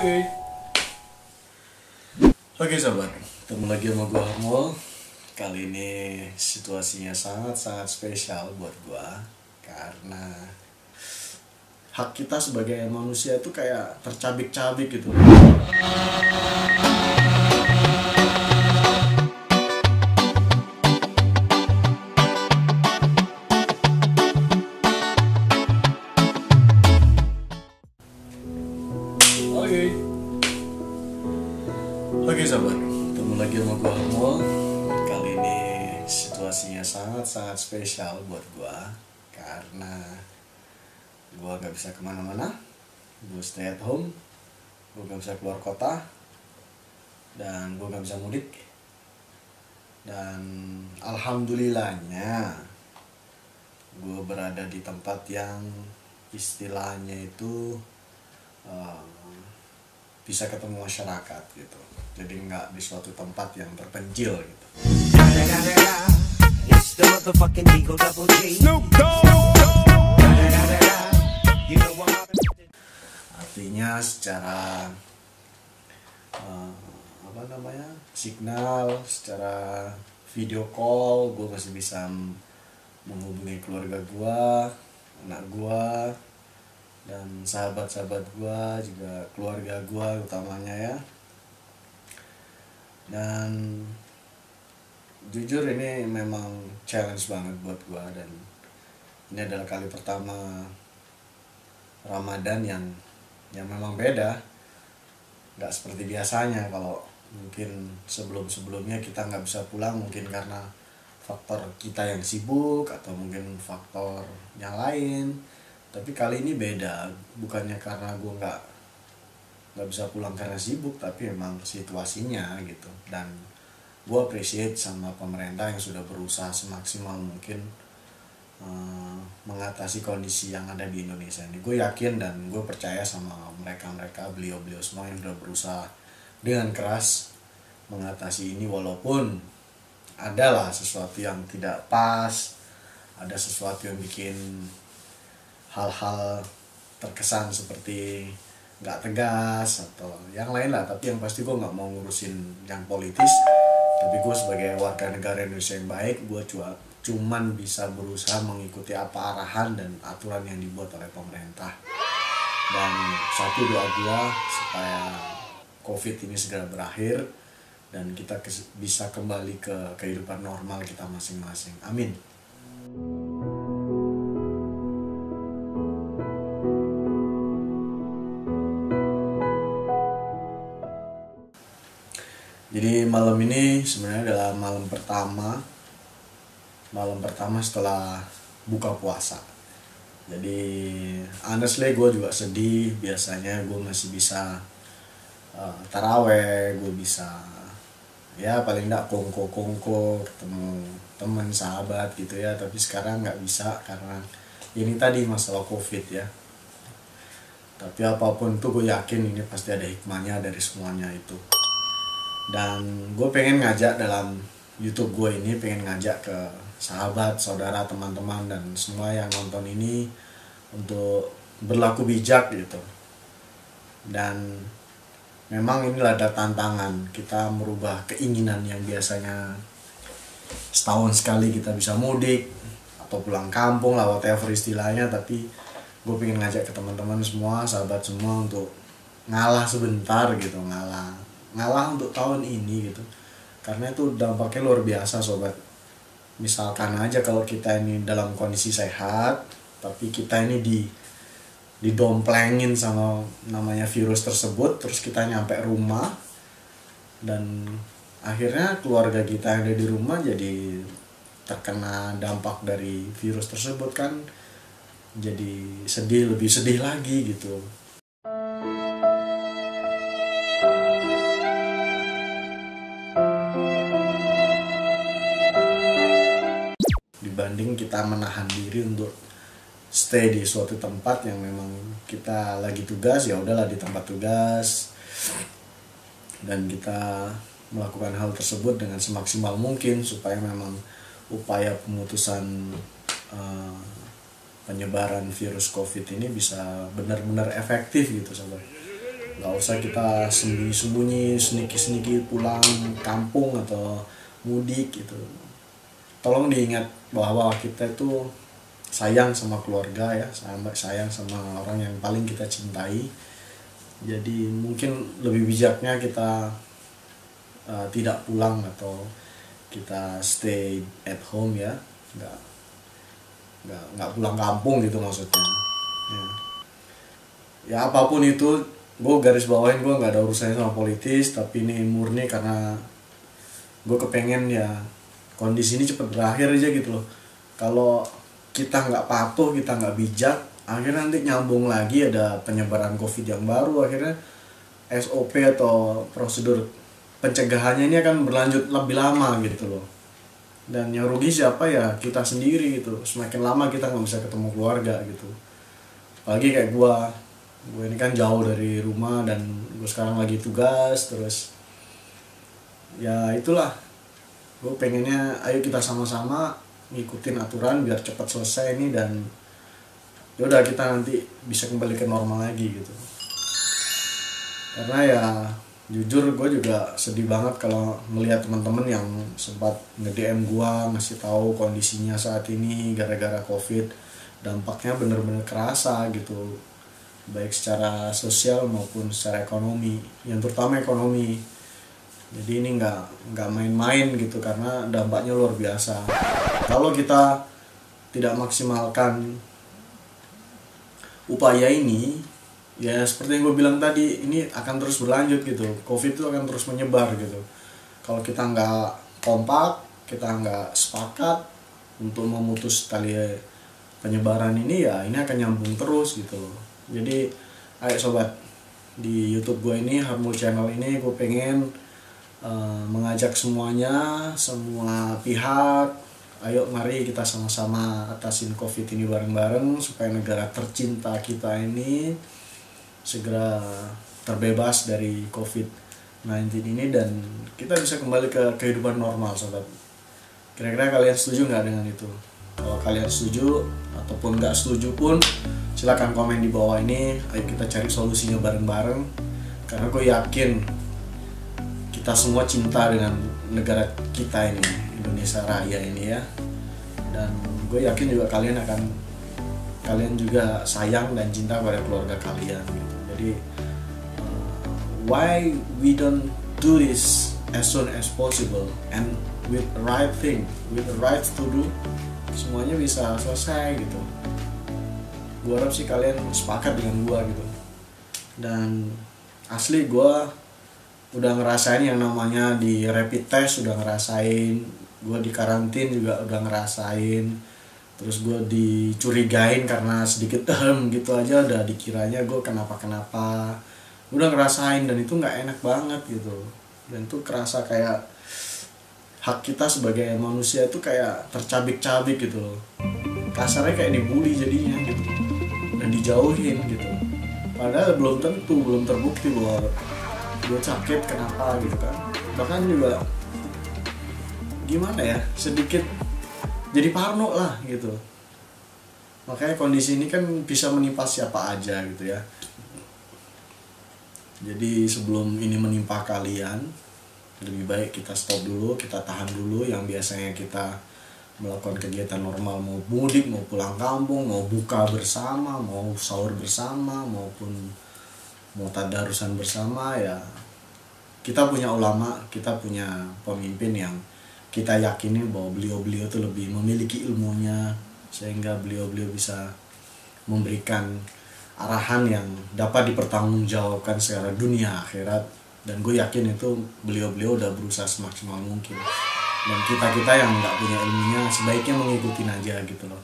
Oke. Oke sobat, ketemu lagi sama gua Harmul. Kali ini situasinya sangat-sangat spesial buat gua karena hak kita sebagai manusia itu kayak tercabik-cabik gitu. Oke. Oke sobat, ketemu lagi sama gua Harmul. Kali ini situasinya sangat-sangat spesial buat gua karena gua gak bisa kemana-mana. Gua stay at home, gua gak bisa keluar kota, dan gua gak bisa mudik. Dan alhamdulillahnya gua berada di tempat yang istilahnya itu bisa ketemu masyarakat gitu. Jadi nggak di suatu tempat yang terpencil gitu. Artinya secara signal, secara video call gue masih bisa menghubungi keluarga gue, anak gue, dan sahabat-sahabat gue, juga keluarga gue utamanya ya. Dan jujur ini memang challenge banget buat gue, dan ini adalah kali pertama Ramadan yang memang beda, nggak seperti biasanya. Kalau mungkin sebelum-sebelumnya kita nggak bisa pulang mungkin karena faktor kita yang sibuk atau mungkin faktor yang lain. Tapi kali ini beda, bukannya karena gue nggak bisa pulang karena sibuk, tapi emang situasinya gitu. Dan gue appreciate sama pemerintah yang sudah berusaha semaksimal mungkin mengatasi kondisi yang ada di Indonesia ini. Gue yakin dan gue percaya sama mereka beliau semua yang sudah berusaha dengan keras mengatasi ini, walaupun adalah sesuatu yang tidak pas, ada sesuatu yang bikin hal-hal terkesan seperti nggak tegas atau yang lain lah. Tapi yang pasti gue nggak mau ngurusin yang politis. Tapi gue sebagai warga negara Indonesia yang baik, gue cuman bisa berusaha mengikuti apa arahan dan aturan yang dibuat oleh pemerintah. Dan satu doa gue supaya COVID ini segera berakhir dan kita bisa kembali ke kehidupan normal kita masing-masing. Amin. Jadi malam ini sebenarnya adalah malam pertama setelah buka puasa. Jadi honestly gue juga sedih. Biasanya gue masih bisa taraweh, gue bisa ya paling enggak kongko ketemu teman sahabat gitu ya. Tapi sekarang nggak bisa karena ini tadi masalah COVID ya. Tapi apapun itu gue yakin ini pasti ada hikmahnya dari semuanya itu. Dan gue pengen ngajak dalam YouTube gue ini, pengen ngajak ke sahabat, saudara, teman-teman, dan semua yang nonton ini untuk berlaku bijak gitu. Dan memang inilah ada tantangan, kita merubah keinginan yang biasanya setahun sekali kita bisa mudik atau pulang kampung lah, whatever istilahnya. Tapi gue pengen ngajak ke teman-teman semua, sahabat semua untuk ngalah sebentar gitu, ngalah untuk tahun ini gitu. Karena itu dampaknya luar biasa sobat. Misalkan aja kalau kita ini dalam kondisi sehat, tapi kita ini didomplengin sama namanya virus tersebut, terus kita nyampe rumah dan akhirnya keluarga kita yang ada di rumah jadi terkena dampak dari virus tersebut, kan jadi lebih sedih lagi gitu. Dibanding kita menahan diri untuk stay di suatu tempat yang memang kita lagi tugas, ya udahlah di tempat tugas, dan kita melakukan hal tersebut dengan semaksimal mungkin supaya memang upaya pemutusan penyebaran virus COVID ini bisa benar-benar efektif gitu sobat. nggak usah kita sembunyi-sembunyi, seniki-seniki pulang kampung atau mudik gitu. Tolong diingat bahwa kita itu sayang sama keluarga ya, sayang sama orang yang paling kita cintai. Jadi mungkin lebih bijaknya kita tidak pulang atau kita stay at home ya, nggak nggak pulang kampung gitu maksudnya ya. Ya apapun itu, gue garis bawain, gue nggak ada urusannya sama politis, tapi ini murni karena gue kepengen ya kondisi ini cepat berakhir aja gitu loh. Kalau kita nggak patuh, kita nggak bijak, akhirnya nanti nyambung lagi ada penyebaran COVID yang baru. Akhirnya SOP atau prosedur pencegahannya ini akan berlanjut lebih lama gitu loh. Dan yang rugi siapa ya? Kita sendiri gitu. Semakin lama kita nggak bisa ketemu keluarga gitu. Apalagi kayak gue ini kan jauh dari rumah dan gue sekarang lagi tugas terus. Ya itulah, gue pengennya ayo kita sama-sama ngikutin aturan biar cepat selesai ini dan yaudah kita nanti bisa kembali ke normal lagi gitu. Karena ya jujur gue juga sedih banget kalau melihat teman-teman yang sempat nge-DM gue ngasih tahu kondisinya saat ini gara-gara COVID. Dampaknya bener-bener kerasa gitu, baik secara sosial maupun secara ekonomi, yang terutama ekonomi. Jadi ini nggak main-main gitu karena dampaknya luar biasa. Kalau kita tidak maksimalkan upaya ini, ya seperti yang gue bilang tadi, ini akan terus berlanjut gitu. COVID itu akan terus menyebar gitu. Kalau kita nggak kompak, kita nggak sepakat untuk memutus tali penyebaran ini, ya ini akan nyambung terus gitu. Jadi ayo sobat, di YouTube gue ini, Harmul Channel ini, gue pengen mengajak semuanya, semua pihak, ayo mari kita sama-sama atasin COVID ini bareng-bareng supaya negara tercinta kita ini segera terbebas dari COVID-19 ini dan kita bisa kembali ke kehidupan normal sobat. Kira-kira kalian setuju nggak dengan itu? Kalau kalian setuju ataupun nggak setuju pun silahkan komen di bawah ini. Ayo kita cari solusinya bareng-bareng karena gue yakin kita semua cinta dengan negara kita ini, Indonesia Raya ini ya. Dan gue yakin juga kalian juga sayang dan cinta pada keluarga kalian gitu. Jadi why we don't do this as soon as possible and with the right thing, with the right to do, semuanya bisa selesai gitu. Gue harap sih kalian sepakat dengan gue gitu. Dan asli gue udah ngerasain yang namanya di rapid test, udah ngerasain, gue di karantin juga udah ngerasain, terus gue dicurigain karena sedikit gitu aja udah dikiranya gue kenapa-kenapa, udah ngerasain dan itu nggak enak banget gitu. Dan itu kerasa kayak hak kita sebagai manusia itu kayak tercabik-cabik gitu loh, kasarnya kayak dibully jadinya gitu dan dijauhin gitu, padahal belum tentu, belum terbukti bahwa gue sakit kenapa gitu kan. Bahkan juga gimana ya, sedikit jadi parno lah gitu. Makanya kondisi ini kan bisa menimpa siapa aja gitu ya. Jadi sebelum ini menimpa kalian, lebih baik kita stop dulu, kita tahan dulu. Yang biasanya kita melakukan kegiatan normal, mau mudik, mau pulang kampung, mau buka bersama, mau sahur bersama, maupun mau tadarusan bersama, ya kita punya ulama, kita punya pemimpin yang kita yakini bahwa beliau-beliau itu lebih memiliki ilmunya sehingga beliau-beliau bisa memberikan arahan yang dapat dipertanggungjawabkan secara dunia akhirat. Dan gue yakin itu beliau-beliau udah berusaha semaksimal mungkin, dan kita yang nggak punya ilmunya sebaiknya mengikuti aja gitu loh.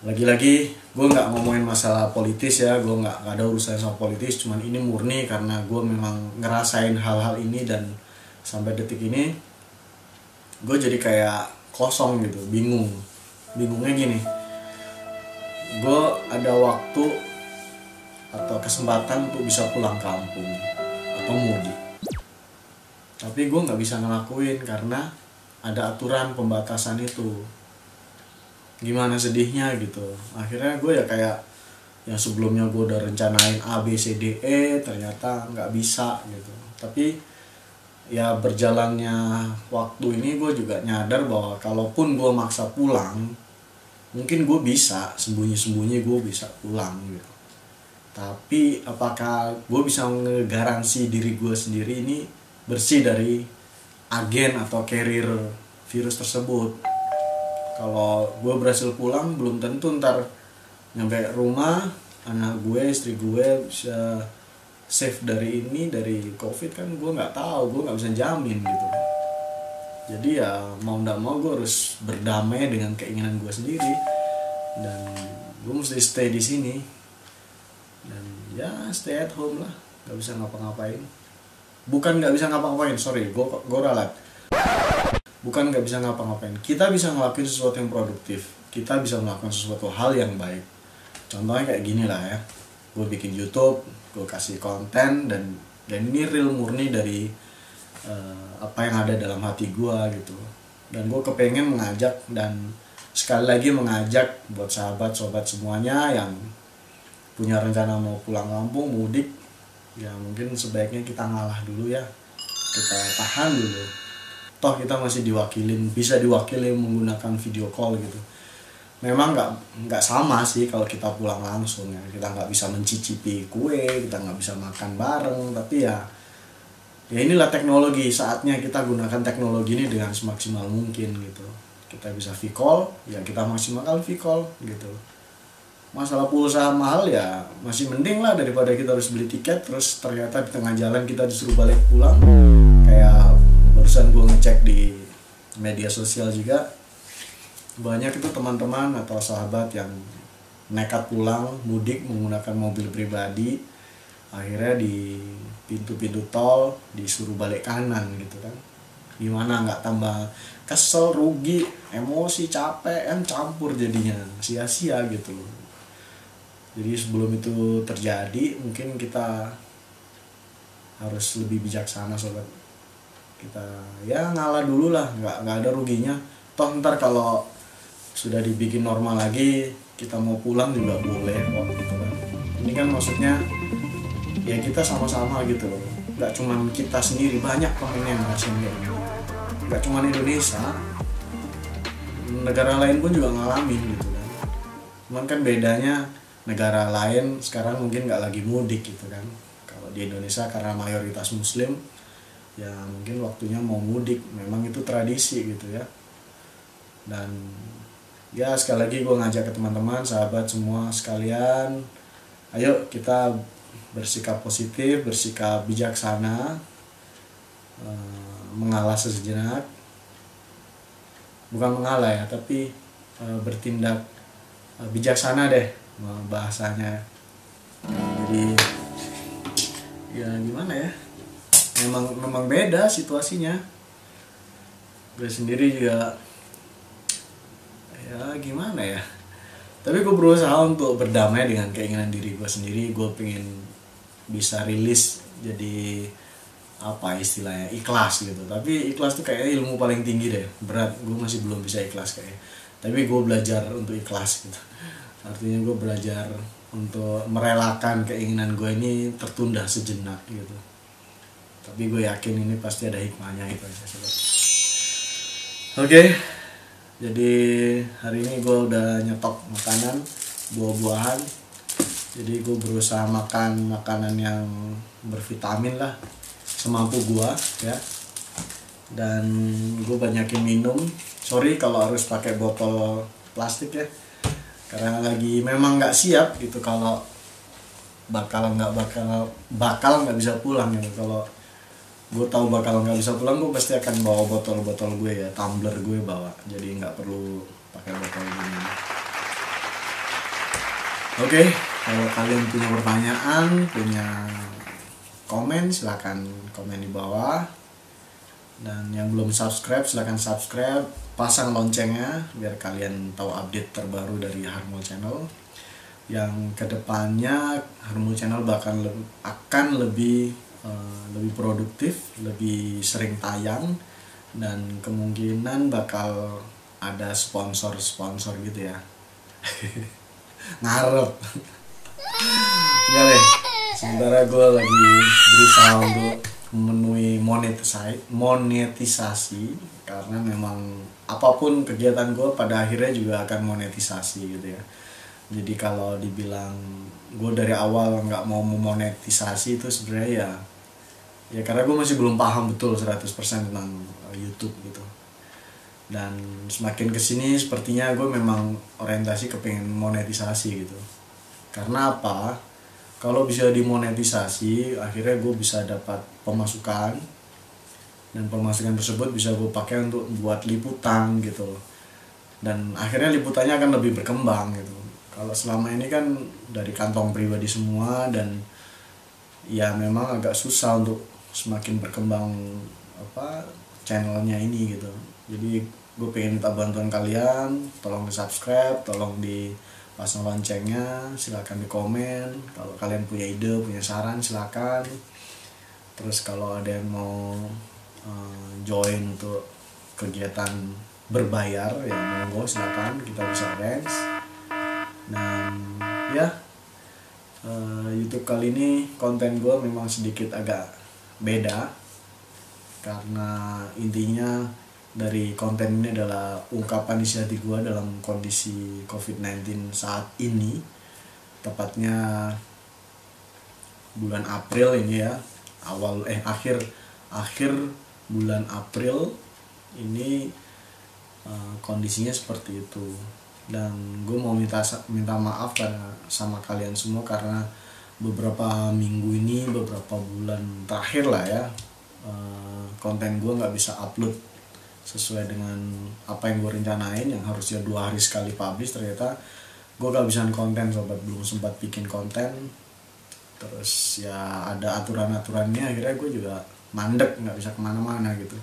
Lagi-lagi gue nggak ngomongin masalah politis ya, gue nggak ada urusan sama politis, cuman ini murni karena gue memang ngerasain hal-hal ini dan sampai detik ini gue jadi kayak kosong gitu, bingungnya gini, gue ada waktu atau kesempatan untuk bisa pulang kampung atau mudik, tapi gue nggak bisa ngelakuin karena ada aturan pembatasan itu. Gimana sedihnya gitu. Akhirnya gue ya kayak yang sebelumnya gue udah rencanain A B C D E ternyata nggak bisa gitu. Tapi ya berjalannya waktu ini gue juga nyadar bahwa kalaupun gue maksa pulang, mungkin gue bisa sembunyi-sembunyi gue bisa pulang gitu. Tapi apakah gue bisa ngegaransi diri gue sendiri ini bersih dari agen atau carrier virus tersebut? Kalau gue berhasil pulang, belum tentu ntar nyampe rumah anak gue, istri gue bisa safe dari ini, dari covid kan gue nggak tahu, gue nggak bisa jamin gitu. Jadi ya mau nggak mau gue harus berdamai dengan keinginan gue sendiri dan gue mesti stay di sini dan ya stay at home lah, nggak bisa ngapa-ngapain. Bukan nggak bisa ngapa-ngapain, sorry, gue ralat. Bukan nggak bisa ngapa-ngapain, kita bisa ngelakuin sesuatu yang produktif, kita bisa melakukan sesuatu hal yang baik. Contohnya kayak gini lah ya, gue bikin YouTube, gue kasih konten dan ini real murni dari apa yang ada dalam hati gue gitu. Dan gue kepengen mengajak dan sekali lagi mengajak buat sahabat-sahabat semuanya yang punya rencana mau pulang kampung, mudik, ya mungkin sebaiknya kita ngalah dulu ya, kita tahan dulu. Toh kita masih bisa diwakilin menggunakan video call gitu. Memang nggak sama sih kalau kita pulang langsung ya, kita nggak bisa mencicipi kue, kita nggak bisa makan bareng, tapi ya inilah teknologi, saatnya kita gunakan teknologi ini dengan semaksimal mungkin gitu. Kita bisa V-call, ya kita maksimalkan V-call gitu. Masalah pulsa mahal ya masih mending lah daripada kita harus beli tiket terus ternyata di tengah jalan kita disuruh balik pulang. Kayak barusan gue ngecek di media sosial juga, banyak itu teman-teman atau sahabat yang nekat pulang mudik menggunakan mobil pribadi, akhirnya di pintu-pintu tol disuruh balik kanan gitu kan. Gimana nggak tambah kesel, rugi, emosi, capek kan campur jadinya, sia-sia gitu loh. Jadi sebelum itu terjadi mungkin kita harus lebih bijaksana sobat. Kita ya ngalah dulu lah, nggak ada ruginya. Toh ntar kalau sudah dibikin normal lagi kita mau pulang juga boleh kok gitu kan. Ini kan maksudnya ya kita sama-sama gitu loh, nggak cuma kita sendiri, banyak pemain yang ngerasain kayak gini, nggak cuma Indonesia, negara lain pun juga ngalamin gitu kan. Cuman kan bedanya negara lain sekarang mungkin nggak lagi mudik gitu kan. Kalau di Indonesia karena mayoritas muslim ya mungkin waktunya mau mudik, memang itu tradisi gitu ya. Dan ya sekali lagi gue ngajak ke teman-teman, sahabat semua sekalian, ayo kita bersikap positif, bersikap bijaksana, mengalah sejenak, bukan mengalah ya, tapi bertindak bijaksana deh bahasanya. Jadi ya gimana ya, memang beda situasinya. Gue sendiri juga ya gimana ya, tapi gue berusaha untuk berdamai dengan keinginan diri gue sendiri. Gue pengen bisa rilis jadi apa istilahnya, ikhlas gitu. Tapi ikhlas tuh kayaknya ilmu paling tinggi deh, berat, gue masih belum bisa ikhlas kayaknya. Tapi gue belajar untuk ikhlas gitu, artinya gue belajar untuk merelakan keinginan gue ini tertunda sejenak gitu. Tapi gue yakin ini pasti ada hikmahnya gitu aja sobat. Oke. Jadi hari ini gue udah nyetok makanan, buah-buahan. Jadi gue berusaha makan makanan yang bervitamin lah, semampu gue ya. Dan gue banyakin minum. Sorry kalau harus pakai botol plastik ya, karena lagi memang nggak siap gitu kalau bakal nggak bisa pulang gitu. Kalau gue tahu bakal nggak bisa pulang, gue pasti akan bawa botol-botol gue ya, tumbler gue bawa, jadi nggak perlu pakai botol ini. Oke, kalau kalian punya pertanyaan, punya komen, silakan komen di bawah. Dan yang belum subscribe silakan subscribe, pasang loncengnya biar kalian tahu update terbaru dari Harmul Channel. Yang kedepannya Harmul Channel akan lebih produktif, lebih sering tayang, dan kemungkinan bakal ada sponsor gitu ya. Ngarep. Enggak deh. Sementara gue lagi berusaha untuk memenuhi monetisasi karena memang apapun kegiatan gue pada akhirnya juga akan monetisasi gitu ya. Jadi kalau dibilang gue dari awal nggak mau memonetisasi itu sebenarnya ya karena gue masih belum paham betul 100% tentang YouTube gitu. Dan semakin kesini sepertinya gue memang orientasi kepengen monetisasi gitu. Karena apa? Kalau bisa dimonetisasi, akhirnya gue bisa dapat pemasukan, dan pemasukan tersebut bisa gue pakai untuk buat liputan gitu. Dan akhirnya liputannya akan lebih berkembang gitu. Kalau selama ini kan dari kantong pribadi semua, dan ya memang agak susah untuk semakin berkembang channelnya ini gitu. Jadi gue pengen minta bantuan kalian, tolong di subscribe, tolong di pasang loncengnya, silakan di komen. Kalau kalian punya ide, punya saran, silakan. Terus kalau ada yang mau join untuk kegiatan berbayar ya monggo, silakan, kita bisa arrange. Dan ya YouTube kali ini konten gue memang sedikit agak beda, karena intinya dari konten ini adalah ungkapan isi hati gue dalam kondisi COVID-19 saat ini, tepatnya bulan April ini ya, akhir bulan April ini kondisinya seperti itu. Dan gue mau minta maaf sama kalian semua karena beberapa minggu ini, beberapa bulan terakhir lah ya, konten gue nggak bisa upload sesuai dengan apa yang gue rencanain, yang harusnya 2 hari sekali publish, ternyata gue gak bisa konten sobat, belum sempat bikin konten. Terus ya ada aturan-aturannya, akhirnya gue juga mandek, gak bisa kemana-mana gitu.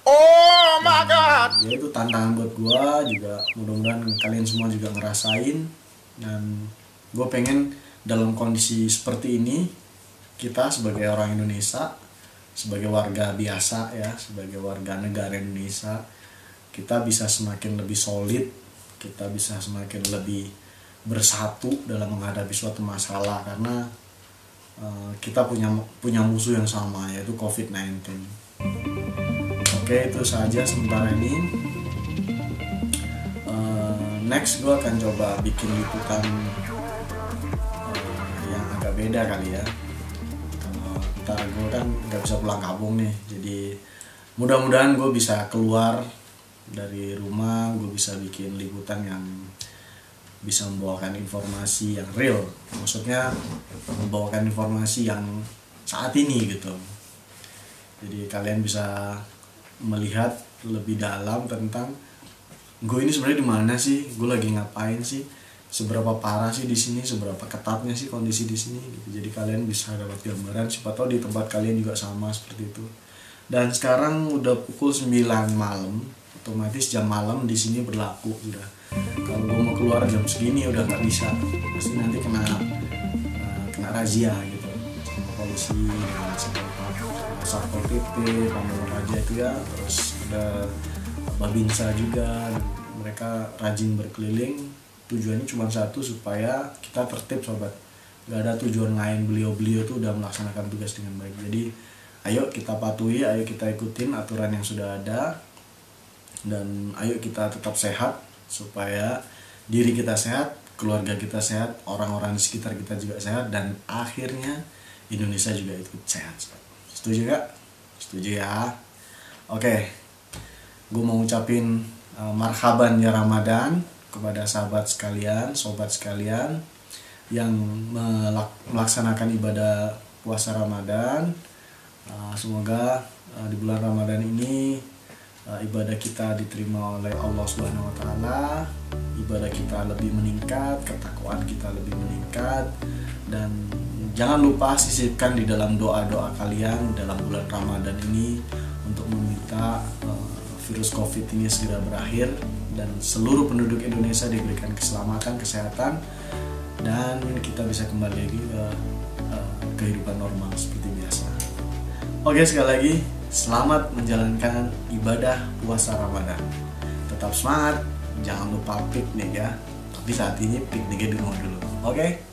Oh my god. Ya itu tantangan buat gue juga, mudah-mudahan kalian semua juga ngerasain. Dan gue pengen dalam kondisi seperti ini, kita sebagai orang Indonesia, sebagai warga biasa ya, sebagai warga negara Indonesia, kita bisa semakin lebih solid, kita bisa semakin lebih bersatu dalam menghadapi suatu masalah, karena kita punya musuh yang sama, yaitu COVID-19. Oke, itu saja sementara ini. Next gue akan coba bikin liputan yang agak beda kali ya. Ntar gue kan gak bisa pulang kampung nih, jadi mudah-mudahan gue bisa keluar dari rumah, gue bisa bikin liputan yang bisa membawakan informasi yang real, maksudnya membawakan informasi yang saat ini gitu. Jadi kalian bisa melihat lebih dalam tentang gue ini sebenarnya di mana sih, gue lagi ngapain sih, seberapa parah sih di sini, seberapa ketatnya sih kondisi di sini gitu. Jadi kalian bisa dapat gambaran, siapa tahu di tempat kalian juga sama seperti itu. Dan sekarang udah pukul 9 malam, otomatis jam malam di sini berlaku sudah. Kalau gue mau keluar jam segini udah nggak bisa, pasti nanti kena razia gitu sama polisi, satpol pp, Pamor Raja itu ya. Terus ada Babinsa juga, mereka rajin berkeliling. Tujuannya cuma satu, supaya kita tertib sobat, gak ada tujuan lain. Beliau tuh udah melaksanakan tugas dengan baik. Jadi ayo kita patuhi, ayo kita ikutin aturan yang sudah ada, dan ayo kita tetap sehat, supaya diri kita sehat, keluarga kita sehat, orang-orang di sekitar kita juga sehat, dan akhirnya Indonesia juga ikut sehat. Setuju gak? Setuju ya. Oke, gue mau ucapin marhaban ya Ramadan kepada sahabat sekalian, sobat sekalian yang melaksanakan ibadah puasa Ramadan. Semoga di bulan Ramadan ini ibadah kita diterima oleh Allah Subhanahu wa taala, ibadah kita lebih meningkat, ketakwaan kita lebih meningkat, dan jangan lupa sisipkan di dalam doa-doa kalian dalam bulan Ramadan ini untuk meminta virus COVID ini segera berakhir dan seluruh penduduk Indonesia diberikan keselamatan, kesehatan, dan kita bisa kembali lagi ke kehidupan normal seperti biasa. Oke, sekali lagi selamat menjalankan ibadah puasa Ramadan. Tetap semangat, jangan lupa piknik ya. Tapi saat ini pikniknya di rumah dulu. Oke?